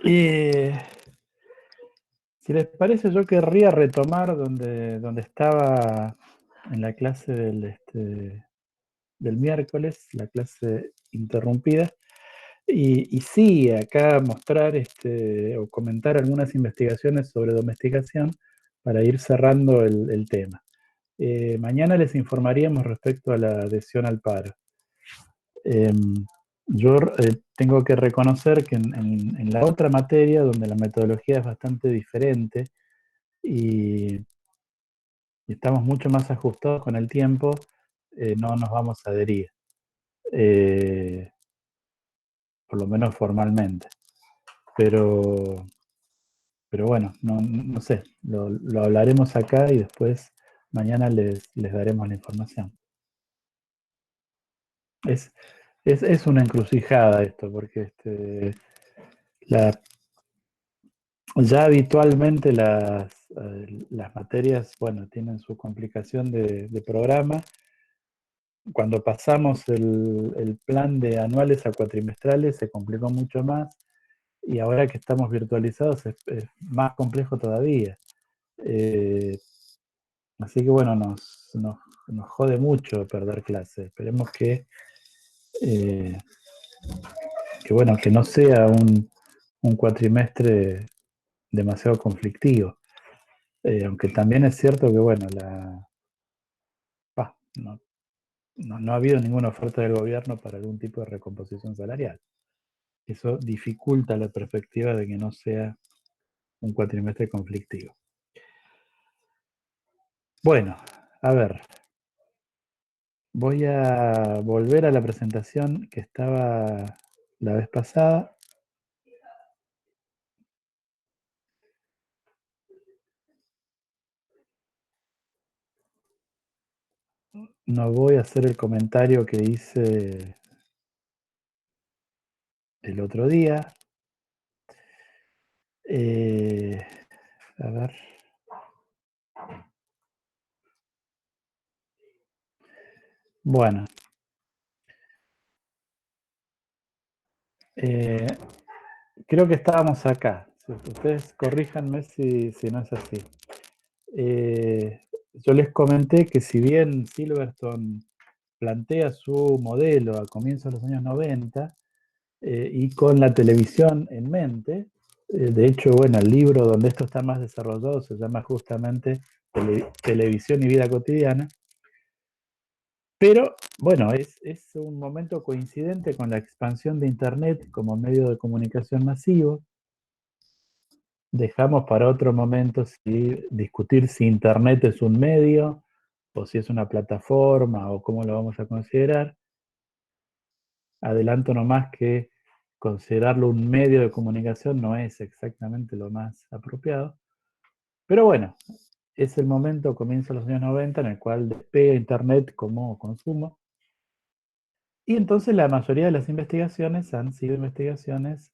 Eh, si les parece, yo querría retomar donde estaba en la clase del miércoles, la clase interrumpida, y sí, acá mostrar o comentar algunas investigaciones sobre domesticación para ir cerrando el tema. Mañana les informaríamos respecto a la adhesión al paro. Eh, yo tengo que reconocer que en la otra materia, donde la metodología es bastante diferente y estamos mucho más ajustados con el tiempo, no nos vamos a adherir, eh, por lo menos formalmente. Pero, pero bueno, no sé, lo hablaremos acá y después mañana les daremos la información. Es, es una encrucijada esto, porque la, ya habitualmente las materias, bueno, tienen su complicación de programa. Cuando pasamos el plan de anuales a cuatrimestrales se complicó mucho más y ahora que estamos virtualizados es más complejo todavía. Eh, Así que bueno, nos jode mucho perder clases. Esperemos eh, bueno, que no sea un cuatrimestre demasiado conflictivo. Aunque también es cierto que bueno, no, no ha habido ninguna oferta del gobierno para algún tipo de recomposición salarial. Eso dificulta la perspectiva de que no sea un cuatrimestre conflictivo. Bueno, a ver, voy a volver a la presentación que estaba la vez pasada. No voy a hacer el comentario que hice el otro día. Eh, a ver. Bueno, eh, creo que estábamos acá. Ustedes corríjanme si no es así. Yo les comenté que si bien Silverstone plantea su modelo a comienzos de los años 90 y con la televisión en mente, de hecho, bueno, el libro donde esto está más desarrollado se llama justamente Televisión y Vida Cotidiana, pero bueno, es un momento coincidente con la expansión de Internet como medio de comunicación masivo. Dejamos para otro momento discutir si Internet es un medio o si es una plataforma o cómo lo vamos a considerar. Adelanto nomás que considerarlo un medio de comunicación no es exactamente lo más apropiado. Pero bueno, es el momento, comienza los años 90, en el cual despega Internet como consumo. Y entonces la mayoría de las investigaciones han sido investigaciones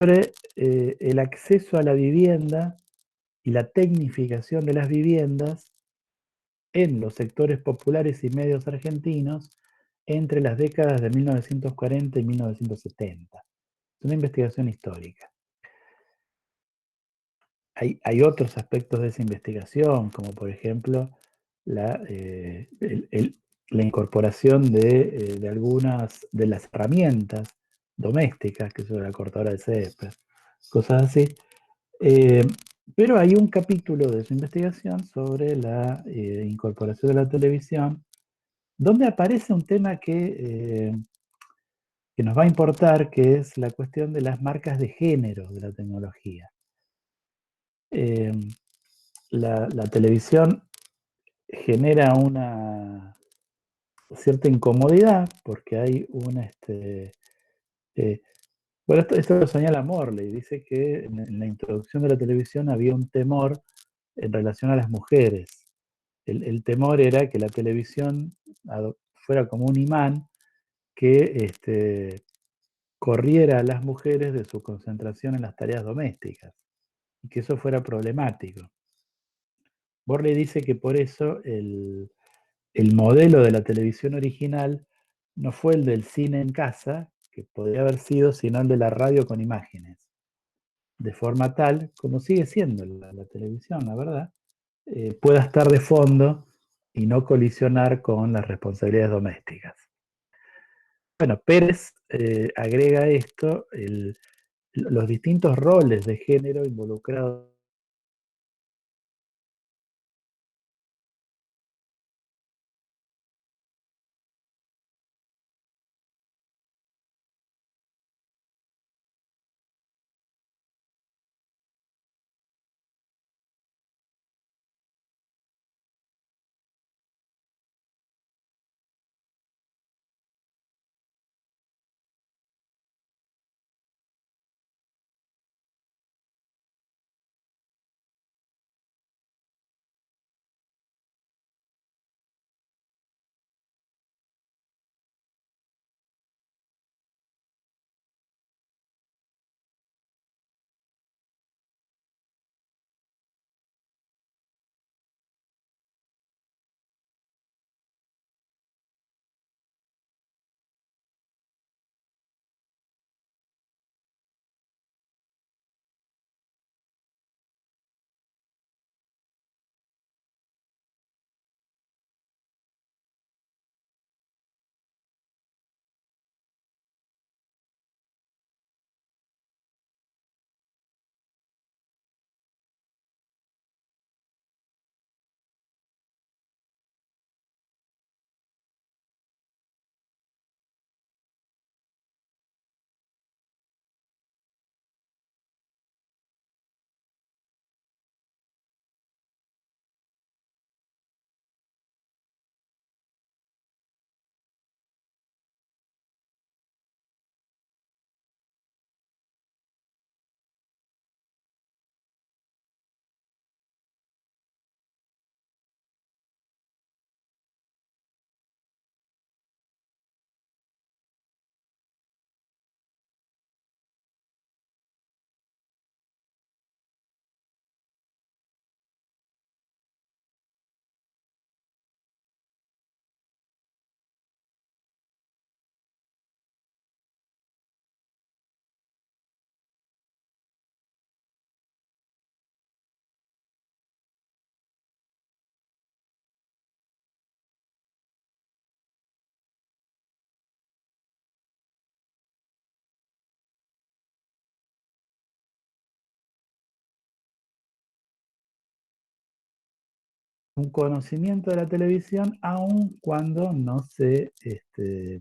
sobre el acceso a la vivienda y la tecnificación de las viviendas en los sectores populares y medios argentinos entre las décadas de 1940 y 1970. Es una investigación histórica. Hay otros aspectos de esa investigación, como por ejemplo la incorporación de algunas de las herramientas domésticas, que son la cortadora de césped, cosas así. Pero hay un capítulo de su investigación sobre la incorporación de la televisión, donde aparece un tema que nos va a importar, que es la cuestión de las marcas de género de la tecnología. Eh, la televisión genera una cierta incomodidad porque hay eh, bueno, esto lo señala Morley, dice que en la introducción de la televisión había un temor en relación a las mujeres. El temor era que la televisión fuera como un imán que corriera a las mujeres de su concentración en las tareas domésticas y que eso fuera problemático. Morley dice que por eso el modelo de la televisión original no fue el del cine en casa, que podría haber sido, sino el de la radio con imágenes. De forma tal, como sigue siendo la televisión, la verdad, pueda estar de fondo y no colisionar con las responsabilidades domésticas. Bueno, Pérez agrega a esto los distintos roles de género involucrados. Un conocimiento de la televisión aun cuando no se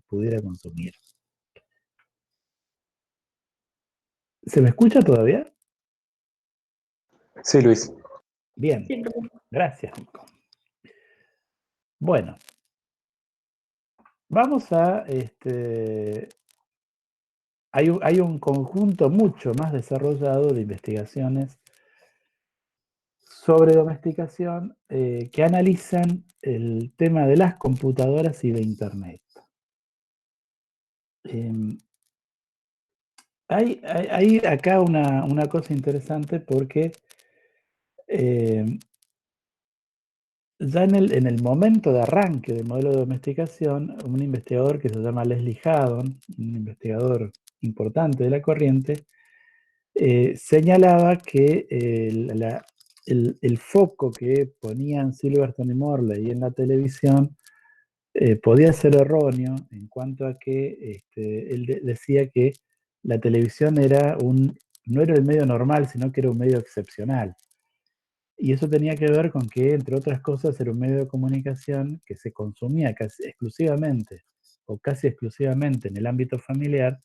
pudiera consumir. ¿Se me escucha todavía? Sí, Luis. Bien, gracias, Nico. Bueno, vamos a... hay un conjunto mucho más desarrollado de investigaciones sobre domesticación que analizan el tema de las computadoras y de Internet. Hay acá una cosa interesante porque ya en el momento de arranque del modelo de domesticación, un investigador que se llama Leslie Haddon, un investigador importante de la corriente, señalaba que el foco que ponían Silverstone y Morley en la televisión podía ser erróneo en cuanto a que él decía que la televisión no era el medio normal, sino que era un medio excepcional. Y eso tenía que ver con que, entre otras cosas, era un medio de comunicación que se consumía casi exclusivamente o casi exclusivamente en el ámbito familiar,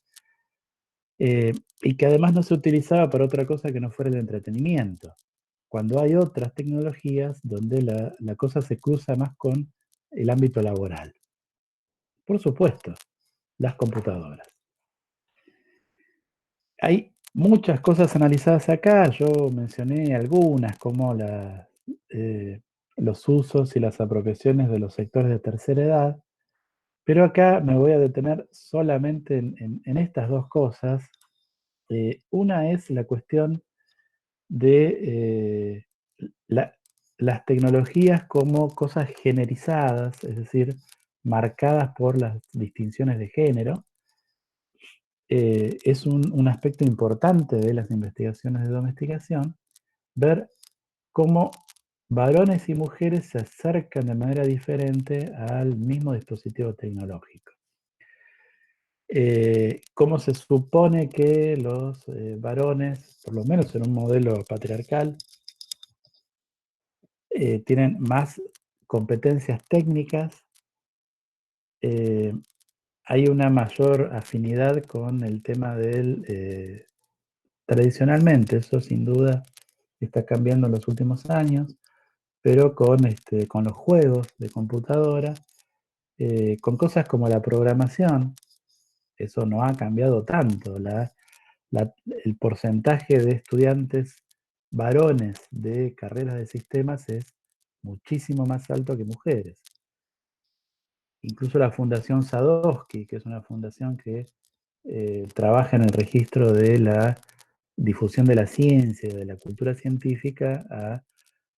y que además no se utilizaba para otra cosa que no fuera el entretenimiento, cuando hay otras tecnologías donde la cosa se cruza más con el ámbito laboral. Por supuesto, las computadoras. Hay muchas cosas analizadas acá, yo mencioné algunas como eh, los usos y las apropiaciones de los sectores de tercera edad, pero acá me voy a detener solamente en estas dos cosas. Una es la cuestión de la- las tecnologías como cosas generizadas, es decir, marcadas por las distinciones de género. Es un aspecto importante de las investigaciones de domesticación, ver cómo varones y mujeres se acercan de manera diferente al mismo dispositivo tecnológico. Cómo se supone que los varones, por lo menos en un modelo patriarcal, tienen más competencias técnicas, eh, hay una mayor afinidad con el tema del tradicionalmente, eso sin duda está cambiando en los últimos años, pero con los juegos de computadora, con cosas como la programación, eso no ha cambiado tanto. El porcentaje de estudiantes varones de carreras de sistemas es muchísimo más alto que mujeres. Incluso la Fundación Sadowski, que es una fundación que trabaja en el registro de la difusión de la ciencia y de la cultura científica, ha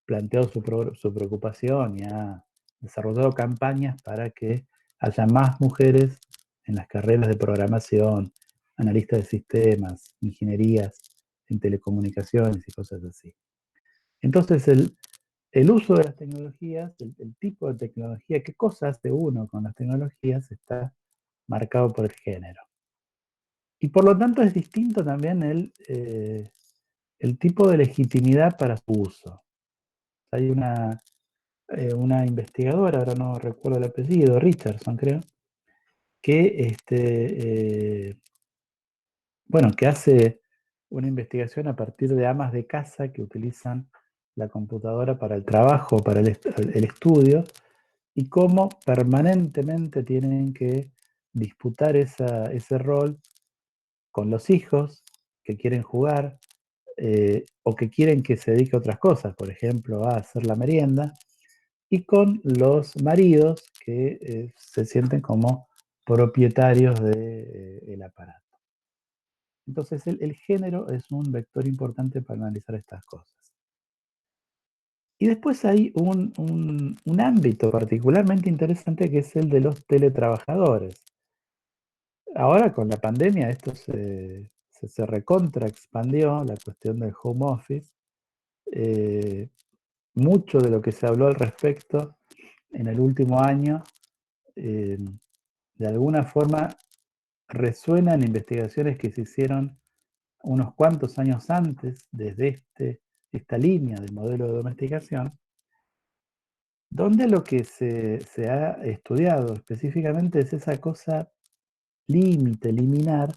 planteado su preocupación y ha desarrollado campañas para que haya más mujeres en las carreras de programación, analistas de sistemas, ingenierías en telecomunicaciones y cosas así. Entonces, el uso de las tecnologías, el tipo de tecnología, qué cosas hace uno con las tecnologías, está marcado por el género. Y por lo tanto es distinto también el tipo de legitimidad para su uso. Hay una investigadora, ahora no recuerdo el apellido, Richardson creo, que, bueno, que hace una investigación a partir de amas de casa que utilizan la computadora para el trabajo, para el estudio, y cómo permanentemente tienen que disputar ese rol con los hijos que quieren jugar, o que quieren que se dedique a otras cosas, por ejemplo, a hacer la merienda, y con los maridos que se sienten como propietarios del aparato. Entonces el género es un vector importante para analizar estas cosas. Y después hay un ámbito particularmente interesante que es el de los teletrabajadores. Ahora con la pandemia esto se recontra expandió, la cuestión del home office. Eh, Mucho de lo que se habló al respecto en el último año, eh, de alguna forma resuena en investigaciones que se hicieron unos cuantos años antes, desde esta línea del modelo de domesticación, donde lo que se ha estudiado específicamente es esa cosa límite, liminar,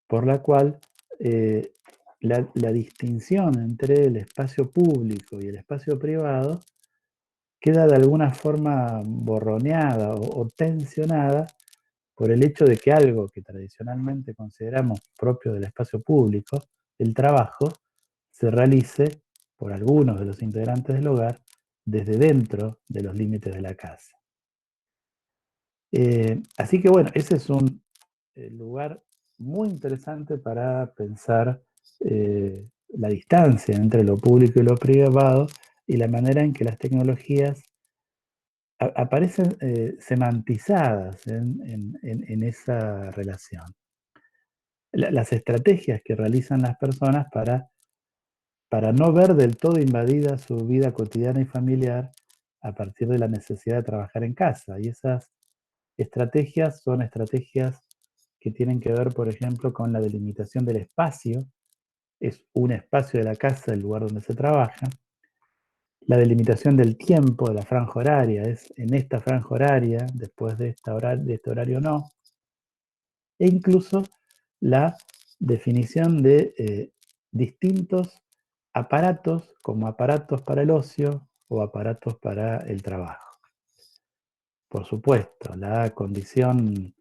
por la cual eh, la distinción entre el espacio público y el espacio privado queda de alguna forma borroneada o tensionada por el hecho de que algo que tradicionalmente consideramos propio del espacio público, el trabajo, se realice por algunos de los integrantes del hogar desde dentro de los límites de la casa. Así que bueno, ese es un lugar muy interesante para pensar la distancia entre lo público y lo privado y la manera en que las tecnologías aparecen semantizadas en esa relación. Las estrategias que realizan las personas para no ver del todo invadida su vida cotidiana y familiar a partir de la necesidad de trabajar en casa. Y esas estrategias son estrategias que tienen que ver, por ejemplo, con la delimitación del espacio. Es un espacio de la casa el lugar donde se trabaja. La delimitación del tiempo, de la franja horaria, es en esta franja horaria, después de este horario no. E incluso la definición de distintos aparatos como aparatos para el ocio o aparatos para el trabajo. Por supuesto, la condición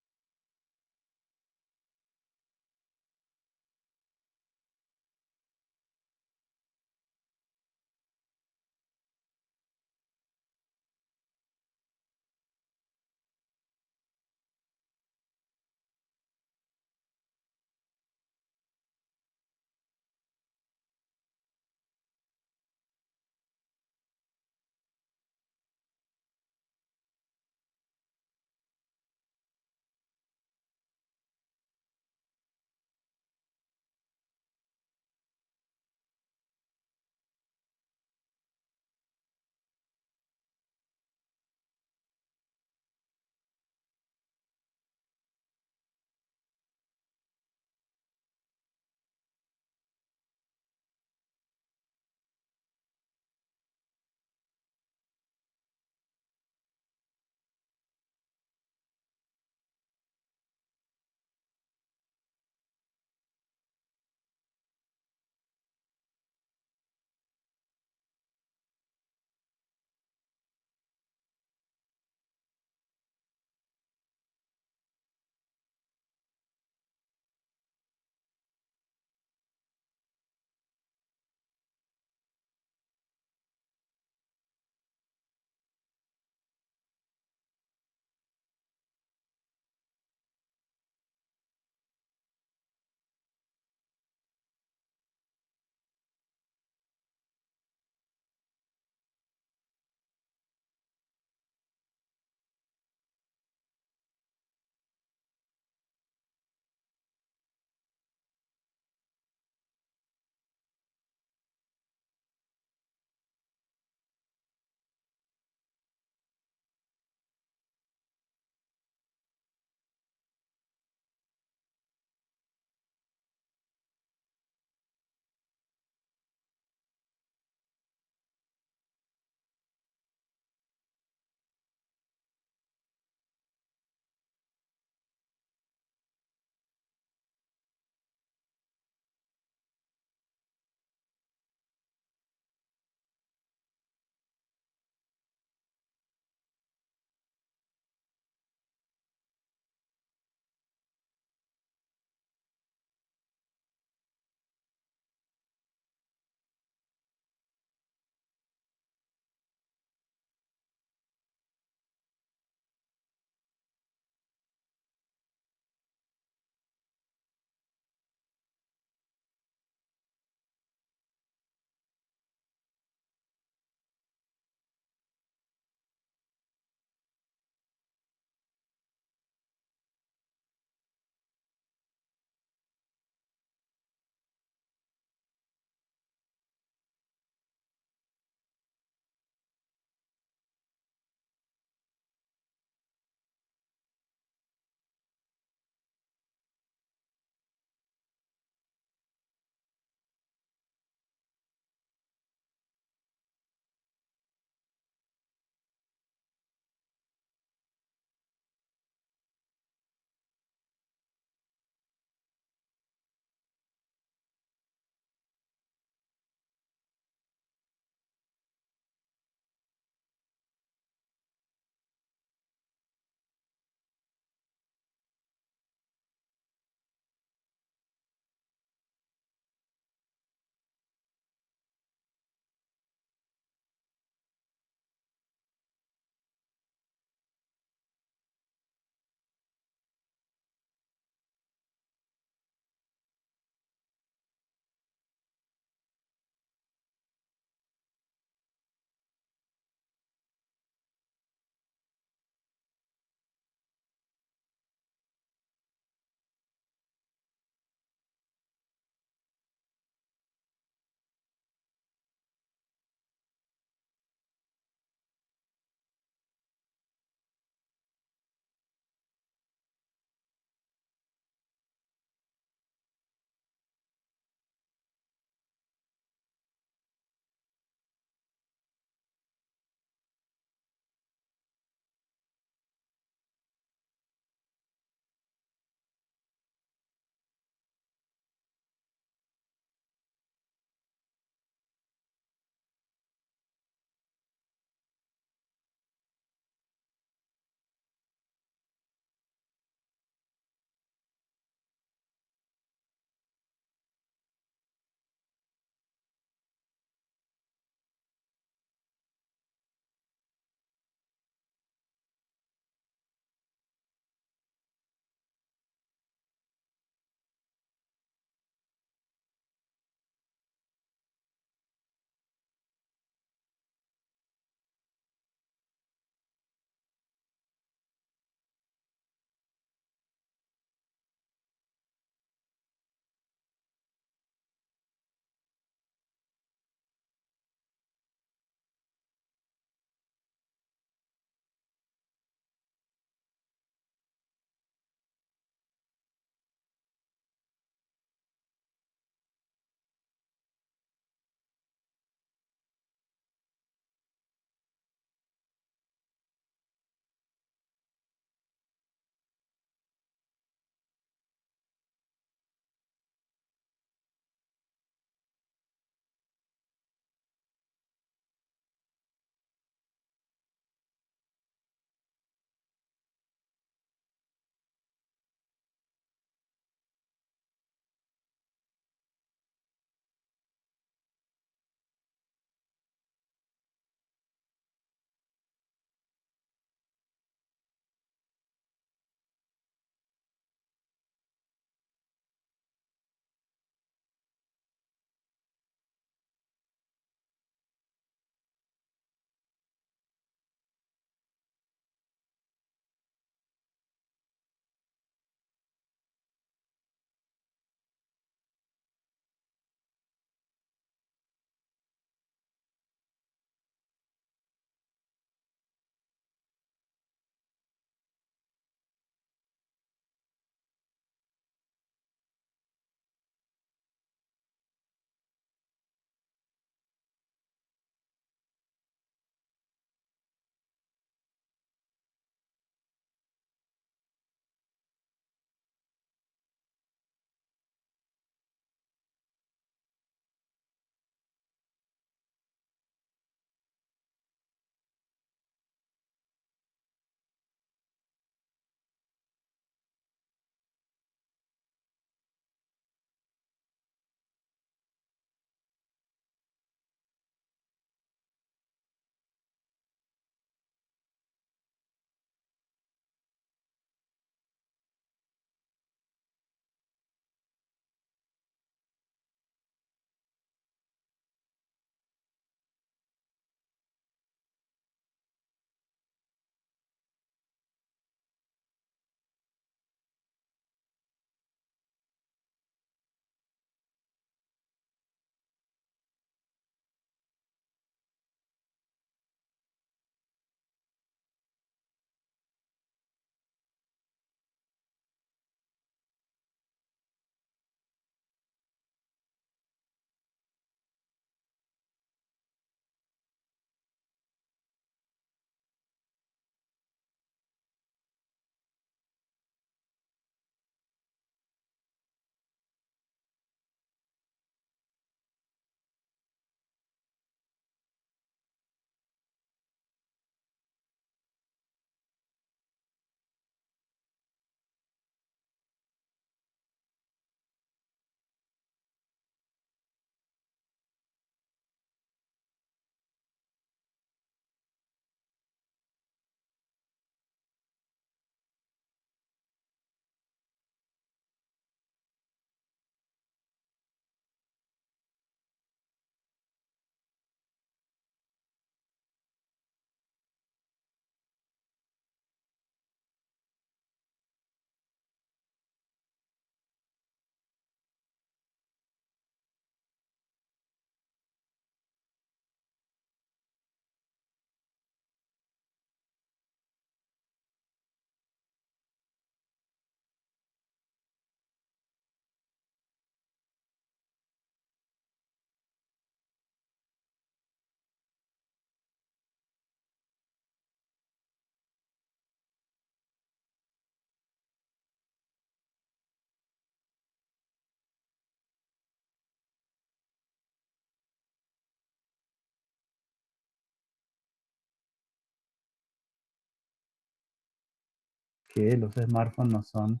que los smartphones no son,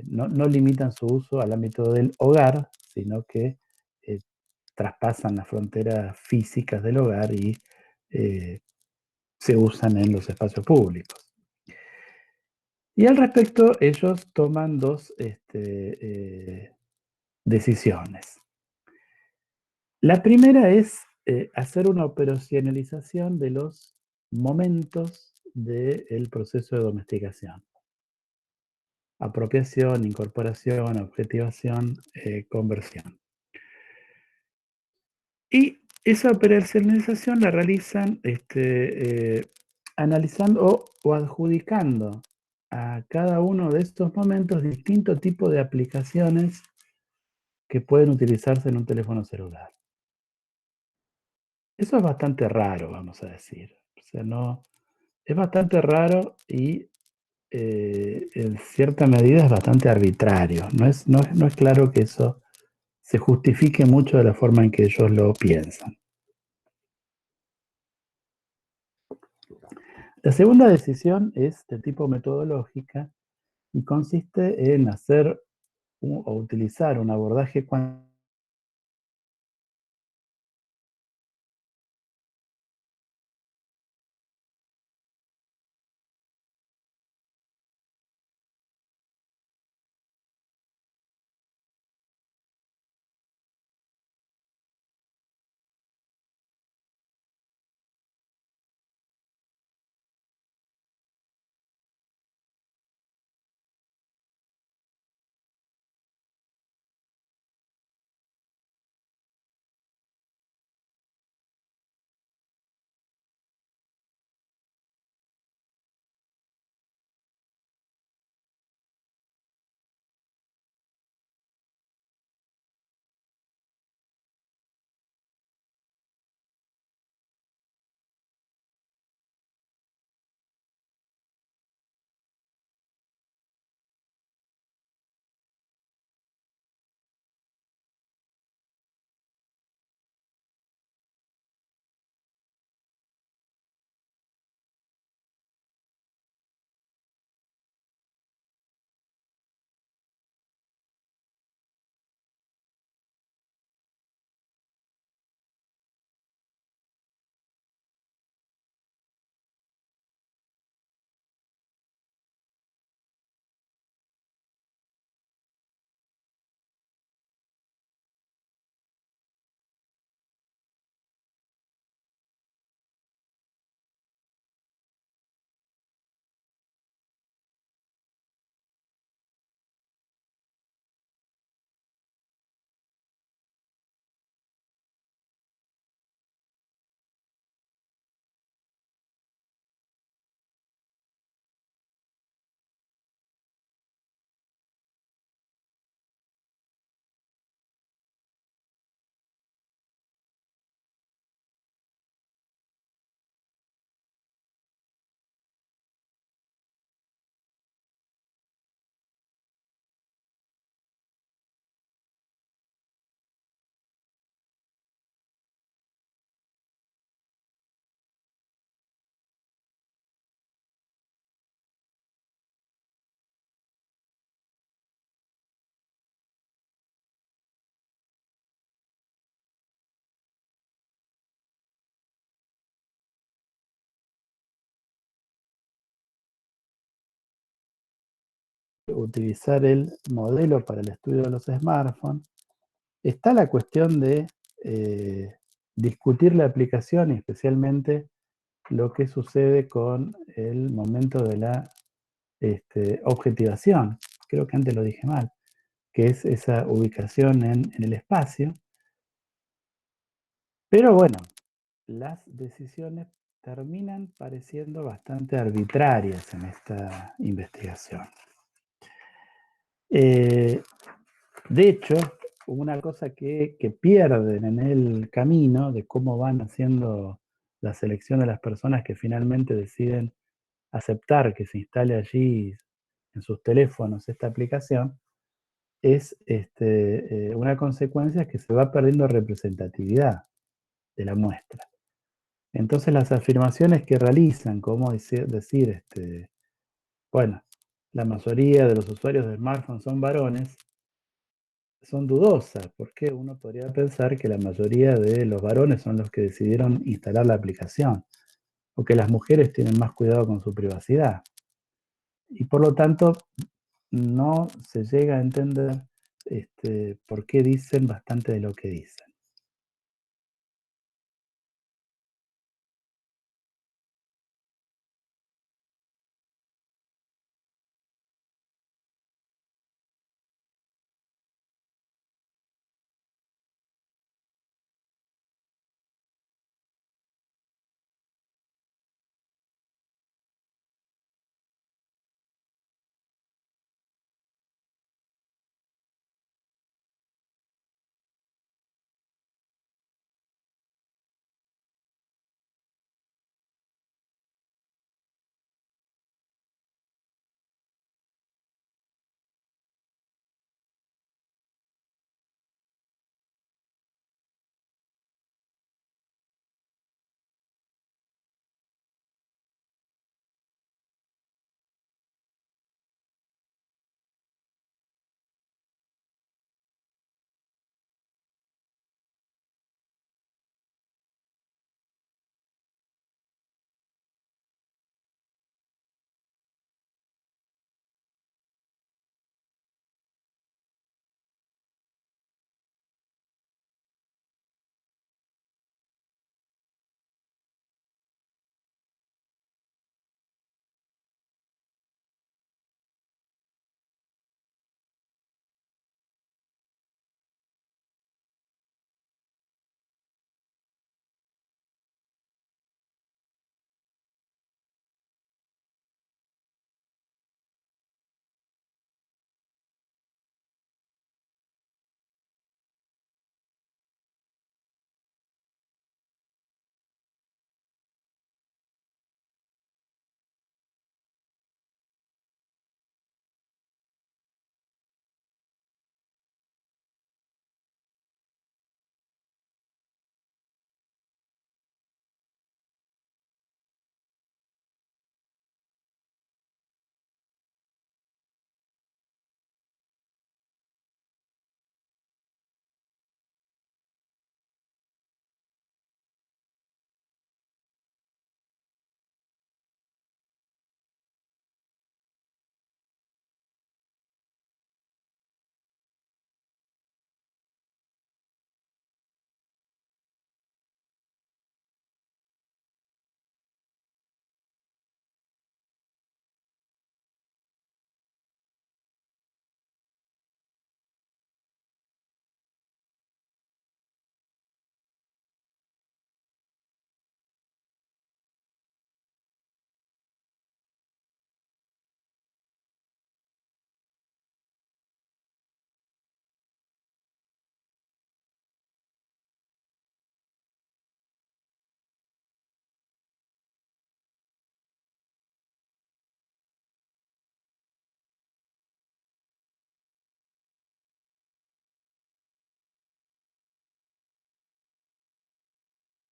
no limitan su uso al ámbito del hogar, sino que eh, traspasan las fronteras físicas del hogar y eh, se usan en los espacios públicos. Y al respecto, ellos toman dos decisiones. La primera es hacer una operacionalización de los momentos del proceso de domesticación. Apropiación, incorporación, objetivación, conversión. Y esa operacionalización la realizan analizando o adjudicando a cada uno de estos momentos distintos tipos de aplicaciones que pueden utilizarse en un teléfono celular. Eso es bastante raro, vamos a decir. O sea, no, es bastante raro y en cierta medida es bastante arbitrario. No es claro que eso se justifique mucho de la forma en que ellos lo piensan. La segunda decisión es de tipo metodológica y consiste en hacer o utilizar un abordaje cuantitativo utilizar el modelo para el estudio de los smartphones. Está la cuestión de discutir la aplicación y especialmente lo que sucede con el momento de la objetivación. Creo que antes lo dije mal, que es esa ubicación en el espacio. Pero bueno, las decisiones terminan pareciendo bastante arbitrarias en esta investigación. De hecho, una cosa que pierden en el camino de cómo van haciendo la selección de las personas que finalmente deciden aceptar que se instale allí en sus teléfonos esta aplicación, es una consecuencia que se va perdiendo representatividad de la muestra. Entonces las afirmaciones que realizan, como decir Bueno, la mayoría de los usuarios de smartphones son varones, son dudosas, porque uno podría pensar que la mayoría de los varones son los que decidieron instalar la aplicación, o que las mujeres tienen más cuidado con su privacidad. Y por lo tanto, no se llega a entender por qué dicen bastante de lo que dicen.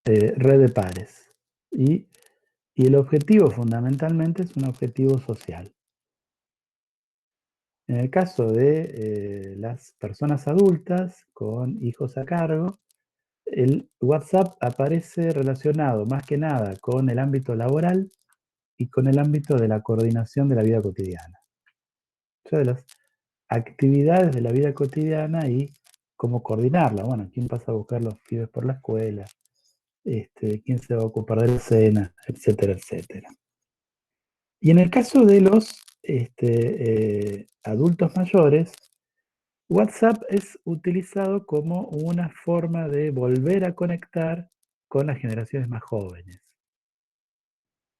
Red de pares. Y, y el objetivo fundamentalmente es un objetivo social. En el caso de las personas adultas con hijos a cargo, el WhatsApp aparece relacionado más que nada con el ámbito laboral y con el ámbito de la coordinación de la vida cotidiana. O sea, de las actividades de la vida cotidiana y cómo coordinarla. Bueno, quién pasa a buscar los pibes por la escuela, quién se va a ocupar de la cena, etcétera, etcétera. Y en el caso de los adultos mayores, WhatsApp es utilizado como una forma de volver a conectar con las generaciones más jóvenes.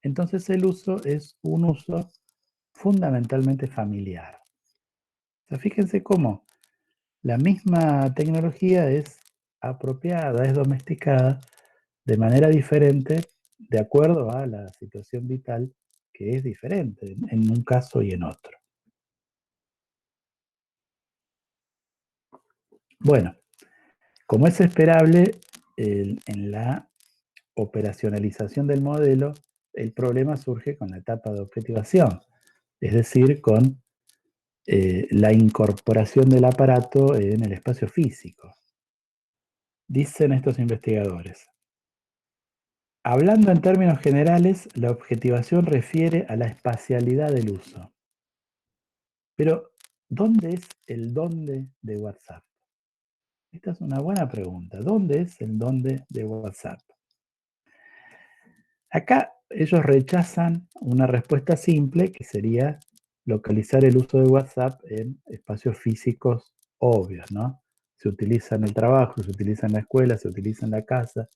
Entonces el uso es un uso fundamentalmente familiar. O sea, fíjense cómo la misma tecnología es apropiada, es domesticada de manera diferente de acuerdo a la situación vital que es diferente en un caso y en otro. Bueno, como es esperable, en la operacionalización del modelo, el problema surge con la etapa de objetivación, es decir, con la incorporación del aparato en el espacio físico. Dicen estos investigadores. Hablando en términos generales, la objetivación refiere a la espacialidad del uso. Pero, ¿dónde es el dónde de WhatsApp? Esta es una buena pregunta. ¿Dónde es el dónde de WhatsApp? Acá ellos rechazan una respuesta simple que sería localizar el uso de WhatsApp en espacios físicos obvios, ¿no? Se utiliza en el trabajo, se utiliza en la escuela, se utiliza en la casa,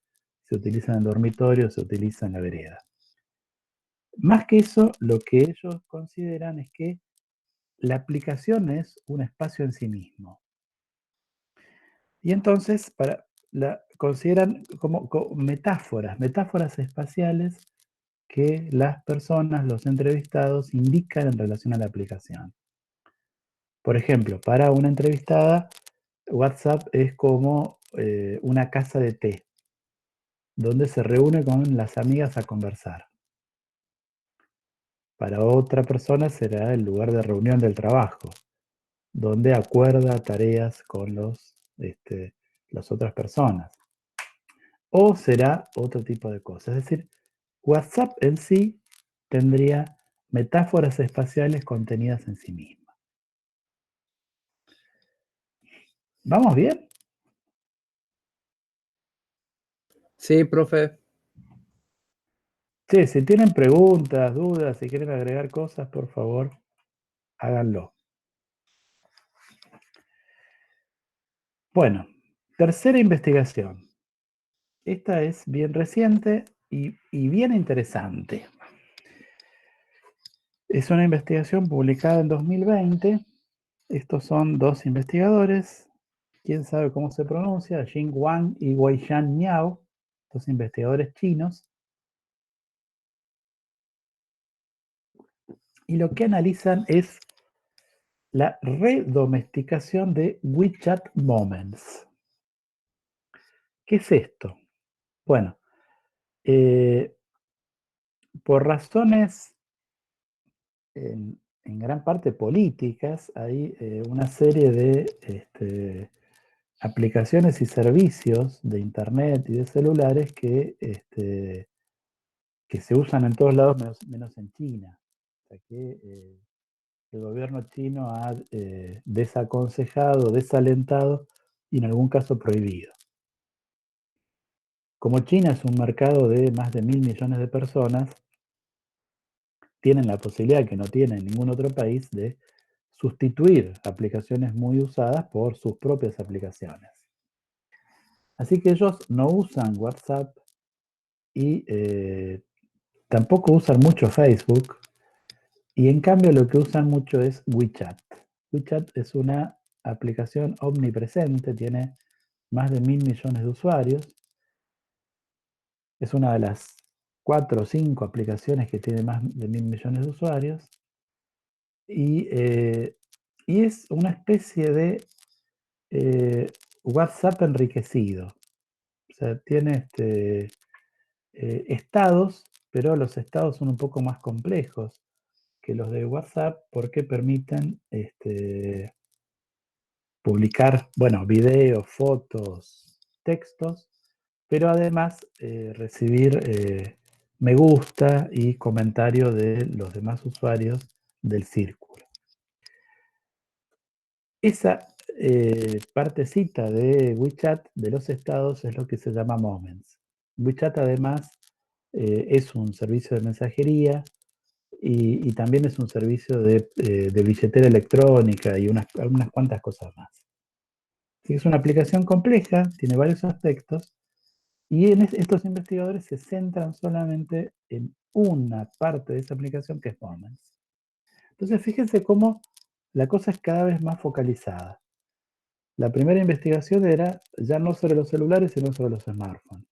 se utiliza en el dormitorio, se utiliza en la vereda. Más que eso, lo que ellos consideran es que la aplicación es un espacio en sí mismo. Y entonces consideran como metáforas espaciales que las personas, los entrevistados, indican en relación a la aplicación. Por ejemplo, para una entrevistada, WhatsApp es como una casa de té, donde se reúne con las amigas a conversar. Para otra persona será el lugar de reunión del trabajo, donde acuerda tareas con las otras personas. O será otro tipo de cosas. Es decir, WhatsApp en sí tendría metáforas espaciales contenidas en sí misma. ¿Vamos bien? Sí, profe. Sí, si tienen preguntas, dudas, si quieren agregar cosas, por favor, háganlo. Bueno, tercera investigación. Esta es bien reciente y bien interesante. Es una investigación publicada en 2020. Estos son dos investigadores. ¿Quién sabe cómo se pronuncia? Jing Wang y Weishan Miao, dos investigadores chinos. Y lo que analizan es la redomesticación de WeChat Moments. ¿Qué es esto? Bueno, por razones en gran parte políticas, hay una serie de aplicaciones y servicios de Internet y de celulares que se usan en todos lados menos en China. O sea que el gobierno chino ha desaconsejado, desalentado y en algún caso prohibido. Como China es un mercado de más de 1.000 millones de personas, tienen la posibilidad que no tiene ningún otro país de sustituir aplicaciones muy usadas por sus propias aplicaciones. Así que ellos no usan WhatsApp y tampoco usan mucho Facebook, y en cambio lo que usan mucho es WeChat. WeChat es una aplicación omnipresente, tiene más de 1.000 millones de usuarios. Es una de las 4 o 5 aplicaciones que tiene más de 1.000 millones de usuarios. Y, eh, y es una especie de WhatsApp enriquecido. O sea, tiene estados, pero los estados son un poco más complejos que los de WhatsApp porque permiten publicar, bueno, videos, fotos, textos, pero además recibir me gusta y comentario de los demás usuarios del círculo. Esa partecita de WeChat de los estados es lo que se llama Moments. WeChat además es un servicio de mensajería y también es un servicio de billetera electrónica y unas cuantas cosas más. Así que es una aplicación compleja, tiene varios aspectos y estos investigadores se centran solamente en una parte de esa aplicación que es Moments. Entonces fíjense cómo la cosa es cada vez más focalizada. La primera investigación era ya no sobre los celulares, sino sobre los smartphones.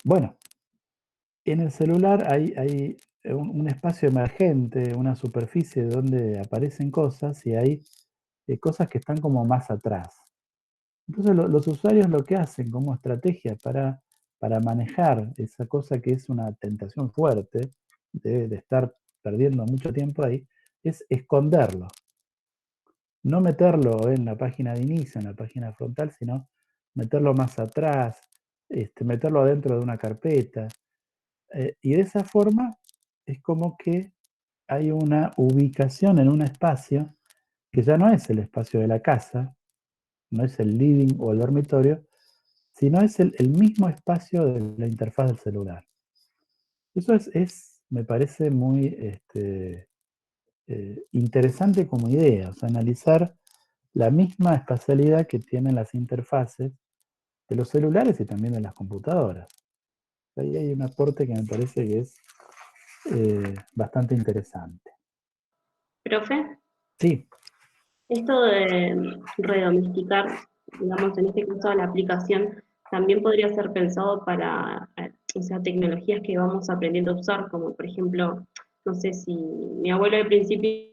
bueno, en el celular hay un espacio emergente, una superficie donde aparecen cosas y hay cosas que están como más atrás. Entonces los usuarios lo que hacen como estrategia para manejar esa cosa que es una tentación fuerte de estar perdiendo mucho tiempo ahí, es esconderlo. No meterlo en la página de inicio, en la página frontal, sino meterlo más atrás, meterlo adentro de una carpeta. Y de esa forma es como que hay una ubicación en un espacio que ya no es el espacio de la casa, no es el living o el dormitorio, sino es el mismo espacio de la interfaz del celular. Eso me parece muy interesante como idea, o sea, analizar la misma espacialidad que tienen las interfaces de los celulares y también de las computadoras. Ahí hay un aporte que me parece que es bastante interesante. Profe, Sí, esto de redomesticar, digamos, en este caso la aplicación, también podría ser pensado para, o sea, tecnologías que vamos aprendiendo a usar, como por ejemplo, no sé si mi abuelo al principio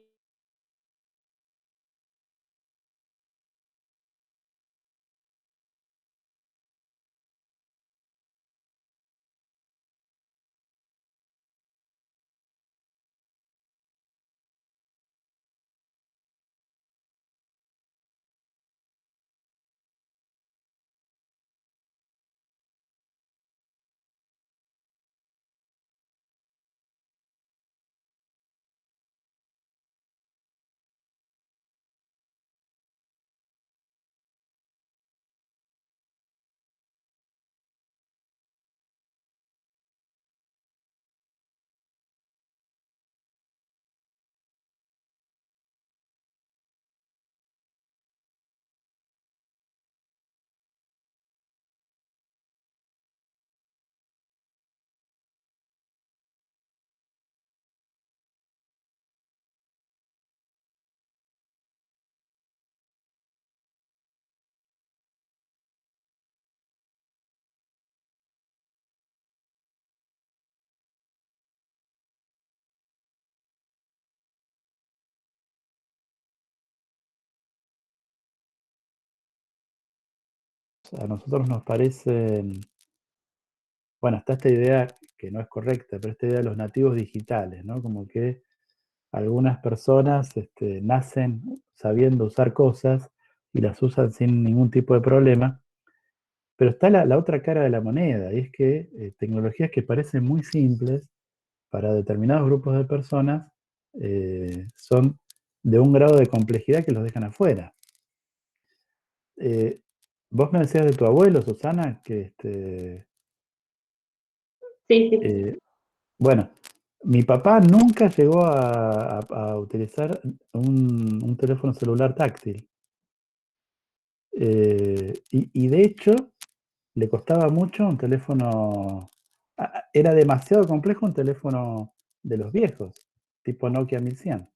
a nosotros nos parece, bueno, está esta idea que no es correcta, pero esta idea de los nativos digitales, ¿no? Como que algunas personas nacen sabiendo usar cosas y las usan sin ningún tipo de problema, pero está la otra cara de la moneda, y es que tecnologías que parecen muy simples para determinados grupos de personas son de un grado de complejidad que los dejan afuera. Eh, Vos me decías de tu abuelo, Susana, que sí, sí. eh, bueno, mi papá nunca llegó a utilizar un teléfono celular táctil. Y de hecho, le costaba mucho un teléfono. Era demasiado complejo un teléfono de los viejos, tipo Nokia 1100,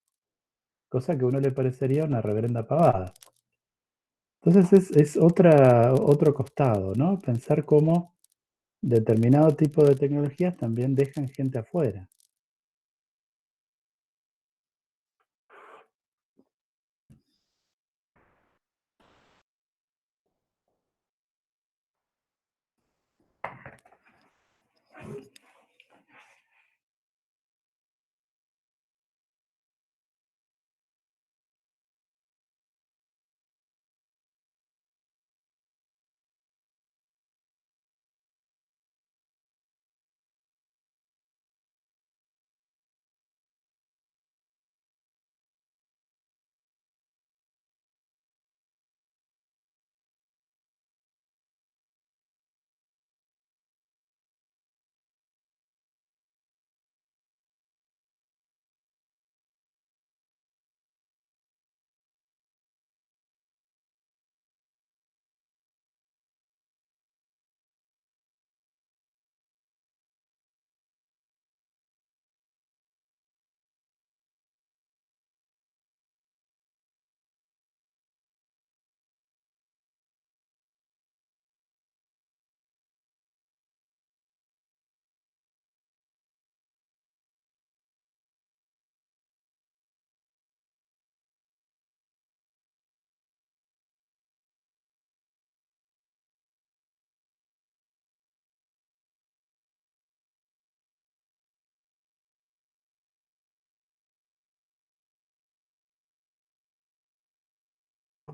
cosa que a uno le parecería una reverenda pavada. Entonces es otro costado, ¿no? Pensar cómo determinado tipo de tecnologías también dejan gente afuera.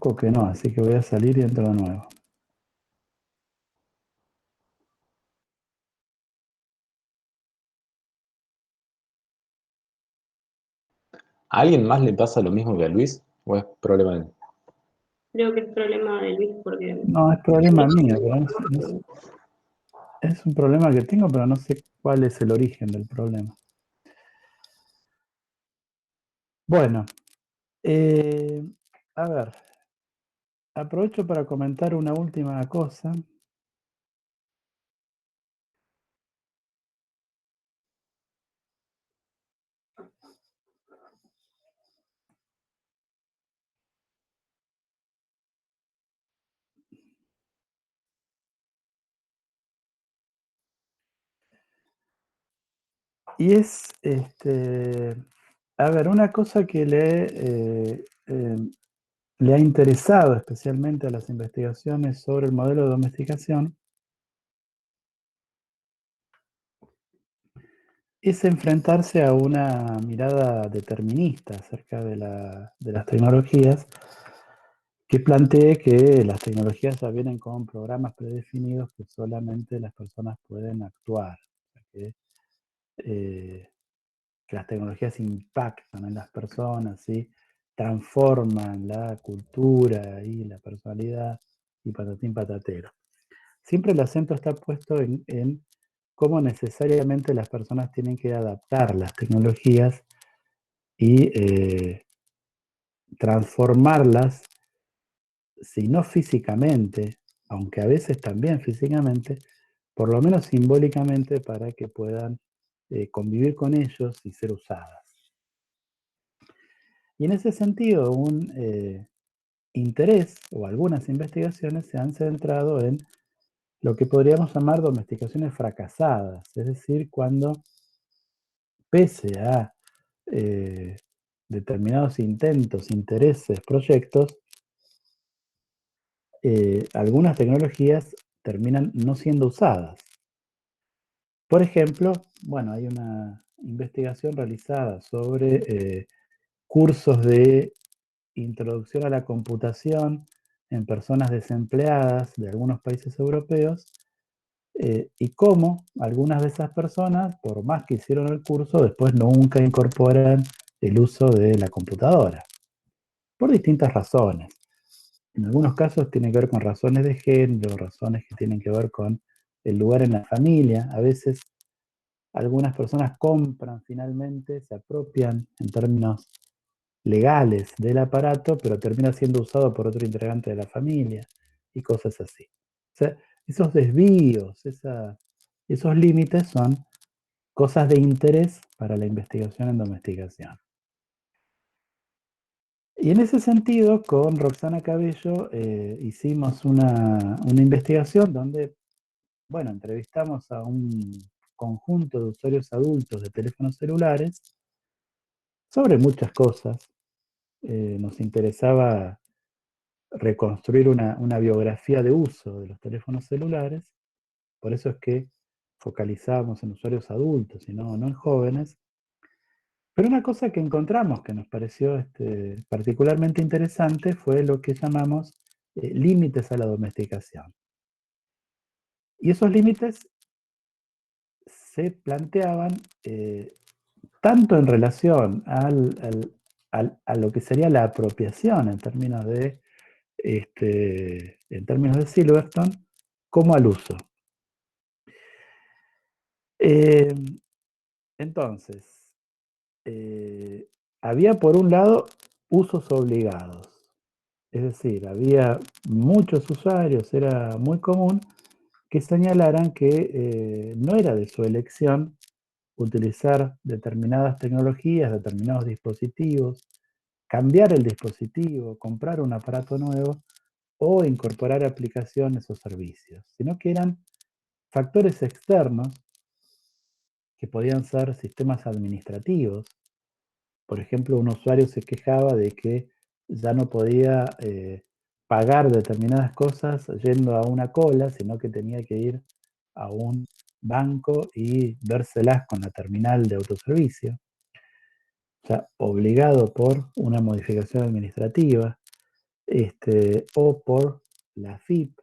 poco que no, así que voy a salir y entro de nuevo. ¿A alguien más le pasa lo mismo que a Luis? ¿O es problema de él? Creo que es problema de Luis porque... No, es problema mío, pero es un problema que tengo, pero no sé cuál es el origen del problema. Bueno, a ver, aprovecho para comentar una última cosa. Y es, a ver, una cosa que le ha interesado especialmente a las investigaciones sobre el modelo de domesticación es enfrentarse a una mirada determinista acerca de las tecnologías que plantee que las tecnologías ya vienen con programas predefinidos que solamente las personas pueden actuar. O sea, que las tecnologías impactan en las personas, ¿sí? Transforman la cultura y la personalidad y patatín patatero. Siempre el acento está puesto en cómo necesariamente las personas tienen que adaptar las tecnologías y transformarlas, si no físicamente, aunque a veces también físicamente, por lo menos simbólicamente para que puedan convivir con ellos y ser usadas. Y en ese sentido, un interés o algunas investigaciones se han centrado en lo que podríamos llamar domesticaciones fracasadas, es decir, cuando pese a determinados intentos, intereses, proyectos, algunas tecnologías terminan no siendo usadas. Por ejemplo, bueno, hay una investigación realizada sobre cursos de introducción a la computación en personas desempleadas de algunos países europeos y cómo algunas de esas personas, por más que hicieron el curso, después nunca incorporan el uso de la computadora, por distintas razones. En algunos casos tiene que ver con razones de género, razones que tienen que ver con el lugar en la familia. A veces algunas personas compran finalmente, se apropian en términos legales del aparato, pero termina siendo usado por otro integrante de la familia y cosas así. O sea, esos desvíos, esos límites son cosas de interés para la investigación en domesticación. Y en ese sentido, con Roxana Cabello hicimos una investigación donde, bueno, entrevistamos a un conjunto de usuarios adultos de teléfonos celulares sobre muchas cosas. Nos interesaba reconstruir una biografía de uso de los teléfonos celulares, por eso es que focalizábamos en usuarios adultos y no en jóvenes. Pero una cosa que encontramos que nos pareció particularmente interesante fue lo que llamamos límites a la domesticación. Y esos límites se planteaban tanto en relación a lo que sería la apropiación en términos de Silverstone, como al uso. Entonces, había por un lado usos obligados, es decir, había muchos usuarios, era muy común que señalaran que no era de su elección utilizar determinadas tecnologías, determinados dispositivos, cambiar el dispositivo, comprar un aparato nuevo o incorporar aplicaciones o servicios, sino que eran factores externos que podían ser sistemas administrativos. Por ejemplo, un usuario se quejaba de que ya no podía pagar determinadas cosas yendo a una cola, sino que tenía que ir a un banco y vérselas con la terminal de autoservicio. O sea, obligado por una modificación administrativa. o por la FIP,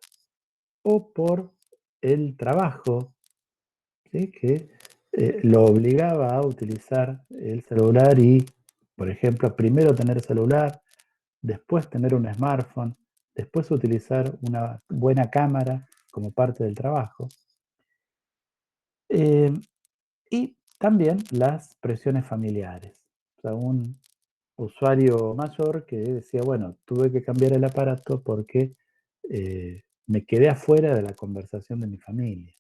o por el trabajo, ¿sí? Que lo obligaba a utilizar el celular y, por ejemplo, primero tener celular, después tener un smartphone, después utilizar una buena cámara como parte del trabajo. Y también las presiones familiares. O sea, un usuario mayor que decía, bueno, tuve que cambiar el aparato porque me quedé afuera de la conversación de mi familia.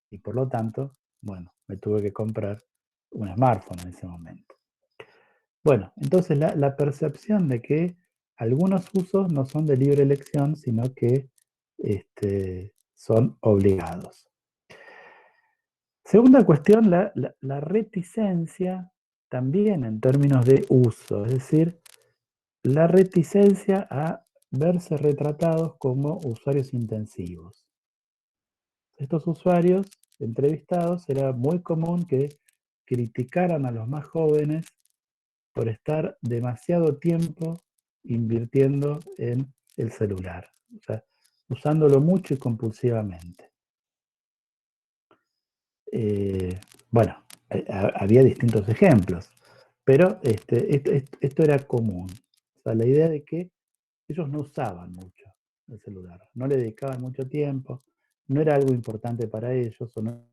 Y por lo tanto, bueno, me tuve que comprar un smartphone en ese momento. Bueno, entonces la percepción de que algunos usos no son de libre elección, sino que son obligados. Segunda cuestión, la reticencia también en términos de uso, es decir, la reticencia a verse retratados como usuarios intensivos. Estos usuarios entrevistados era muy común que criticaran a los más jóvenes por estar demasiado tiempo invirtiendo en el celular, o sea, usándolo mucho y compulsivamente. Bueno, había distintos ejemplos, pero esto era común. O sea, la idea de que ellos no usaban mucho el celular, no le dedicaban mucho tiempo, no era algo importante para ellos, o no